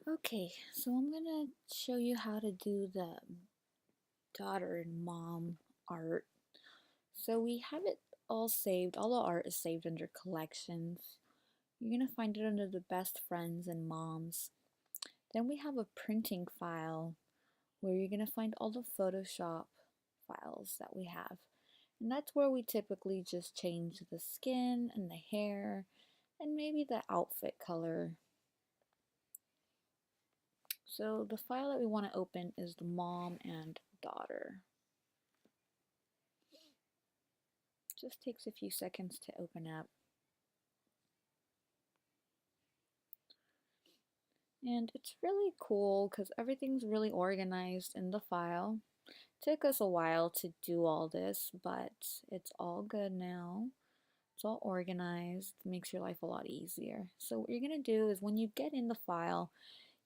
Okay, so I'm gonna show you how to do the daughter and mom art. So we have it all saved. All the art is saved under collections. You're gonna find it under the best friends and moms. Then we have a printing file where you're gonna find all the Photoshop files that we have. And that's where we typically just change the skin and the hair and maybe the outfit color. So the file that we want to open is the mom and daughter. Just takes a few seconds to open up. And it's really cool because everything's really organized in the file. Took us a while to do all this, but it's all good now. It's all organized, makes your life a lot easier. So what you're gonna do is when you get in the file,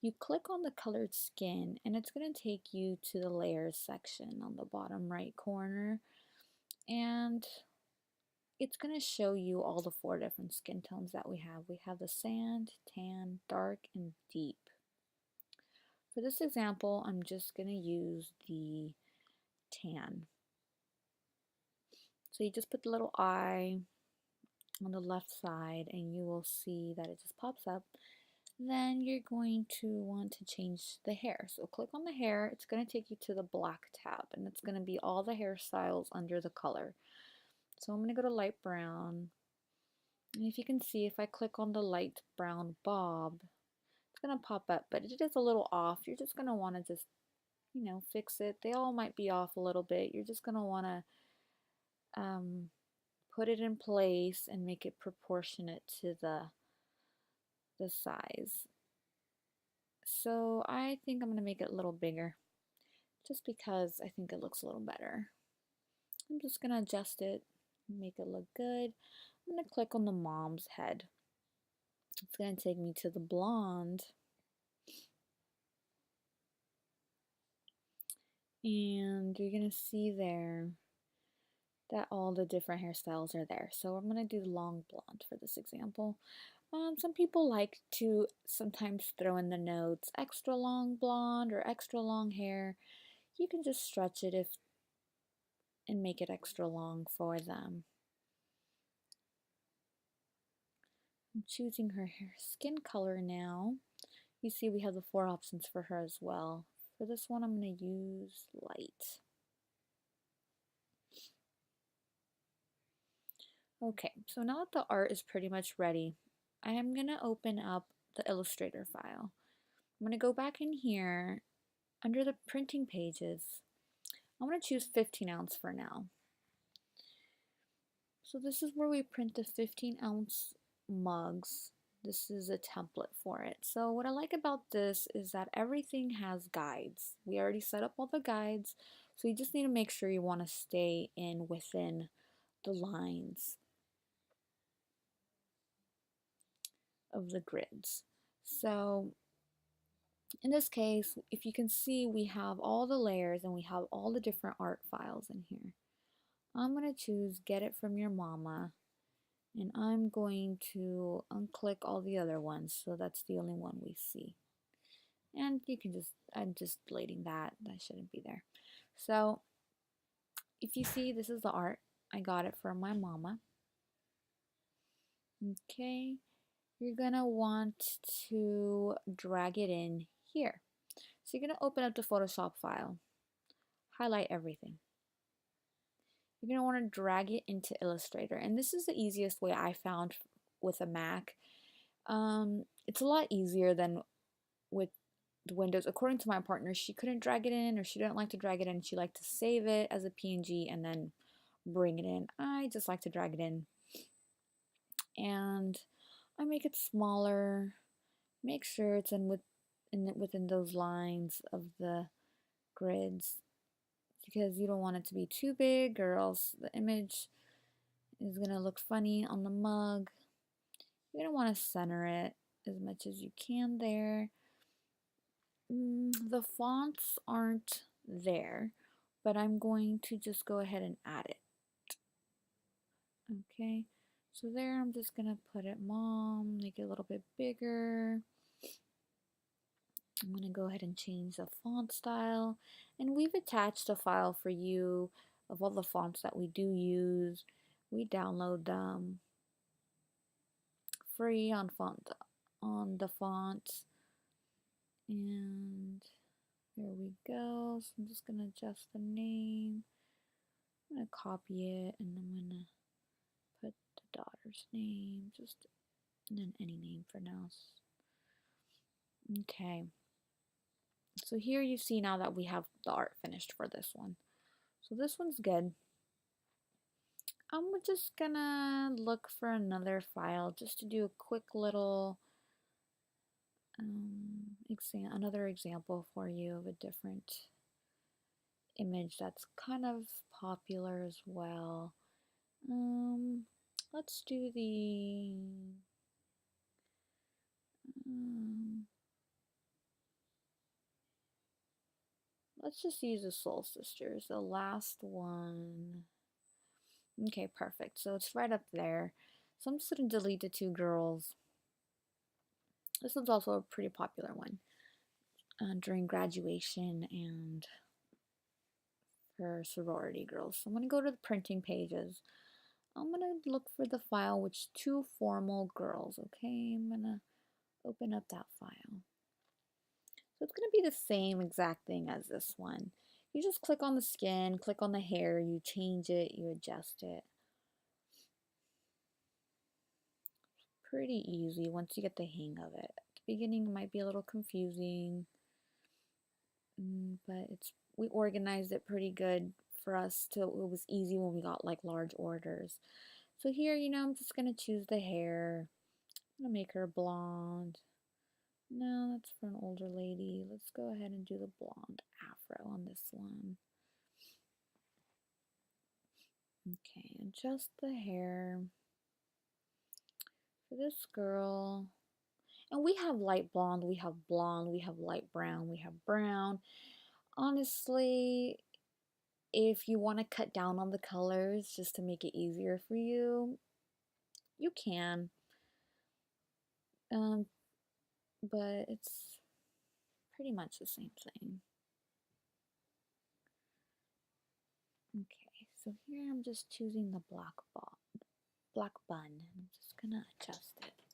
you click on the colored skin and it's gonna take you to the layers section on the bottom right corner. And it's going to show you all the 4 different skin tones that we have. We have the sand, tan, dark, and deep. For this example, I'm just going to use the tan. So you just put the little eye on the left side and you will see that it just pops up. Then you're going to want to change the hair. So click on the hair. It's going to take you to the black tab and it's going to be all the hairstyles under the color. So I'm going to go to light brown. And if you can see, if I click on the light brown bob, it's going to pop up, but it is a little off. You're just going to want to just, fix it. They all might be off a little bit. You're just going to want to put it in place and make it proportionate to the size. So I think I'm going to make it a little bigger just because I think it looks a little better. I'm just going to adjust it, make it look good. I'm going to click on the mom's head. It's going to take me to the blonde. And you're going to see there that all the different hairstyles are there. So I'm going to do long blonde for this example. Some people like to sometimes throw in the notes extra long blonde or extra long hair. You can just stretch it and make it extra long for them. I'm choosing her hair skin color now. You see we have the 4 options for her as well. For this one I'm going to use light. Okay, so now that the art is pretty much ready, I am going to open up the Illustrator file. I'm going to go back in here under the printing pages. I'm going to choose 15 ounce for now. So this is where we print the 15-ounce mugs. This is a template for it. So what I like about this is that everything has guides. We already set up all the guides, so you just need to make sure you want to stay within the lines of the grids. So in this case, if you can see, we have all the layers and we have all the different art files in here. I'm going to choose Get It From Your Mama, and I'm going to unclick all the other ones, so that's the only one we see. And you can I'm just deleting that shouldn't be there. So if you see, this is the art. I got it from my mama. Okay, you're gonna want to drag it in here. So you're gonna open up the Photoshop file, highlight everything. You're going to want to drag it into Illustrator. And this is the easiest way I found with a Mac. It's a lot easier than with the Windows. According to my partner, she couldn't drag it in, or she didn't like to drag it in. She liked to save it as a PNG and then bring it in. I just like to drag it in. And I make it smaller. Make sure it's within those lines of the grids, because you don't want it to be too big or else the image is going to look funny on the mug. You're going to want to center it as much as you can there. The fonts aren't there, but I'm going to just go ahead and add it. Okay, so there I'm just going to put it mom, make it a little bit bigger. I'm going to go ahead and change the font style, and we've attached a file for you of all the fonts that we do use. We download them free on the fonts, and there we go. So I'm just going to adjust the name. I'm going to copy it, and I'm going to put the daughter's name, and then any name for now. Okay. So here you see now that we have the art finished for this one. So this one's good. We're just gonna look for another file just to do a quick little another example for you of a different image that's kind of popular as well. Let's do the let's just use the Soul Sisters, the last one. Okay, perfect. So it's right up there. So I'm just gonna delete the two girls. This one's also a pretty popular one during graduation and for sorority girls. So I'm gonna go to the printing pages. I'm gonna look for the file which two formal girls. Okay, I'm gonna open up that file. So it's gonna be the same exact thing as this one. You just click on the skin, click on the hair, you change it, you adjust it. Pretty easy once you get the hang of it. At the beginning it might be a little confusing, but we organized it pretty good for us to, it was easy when we got like large orders. So here, I'm just gonna choose the hair. I'm gonna make her blonde. No, that's for an older lady. Let's go ahead and do the blonde afro on this one. Okay, adjust the hair for this girl. And we have light blonde, we have blonde, we have light brown, we have brown. Honestly, if you want to cut down on the colors just to make it easier for you, you can. But it's pretty much the same thing. Okay, so here I'm just choosing the black bun. I'm just gonna adjust it.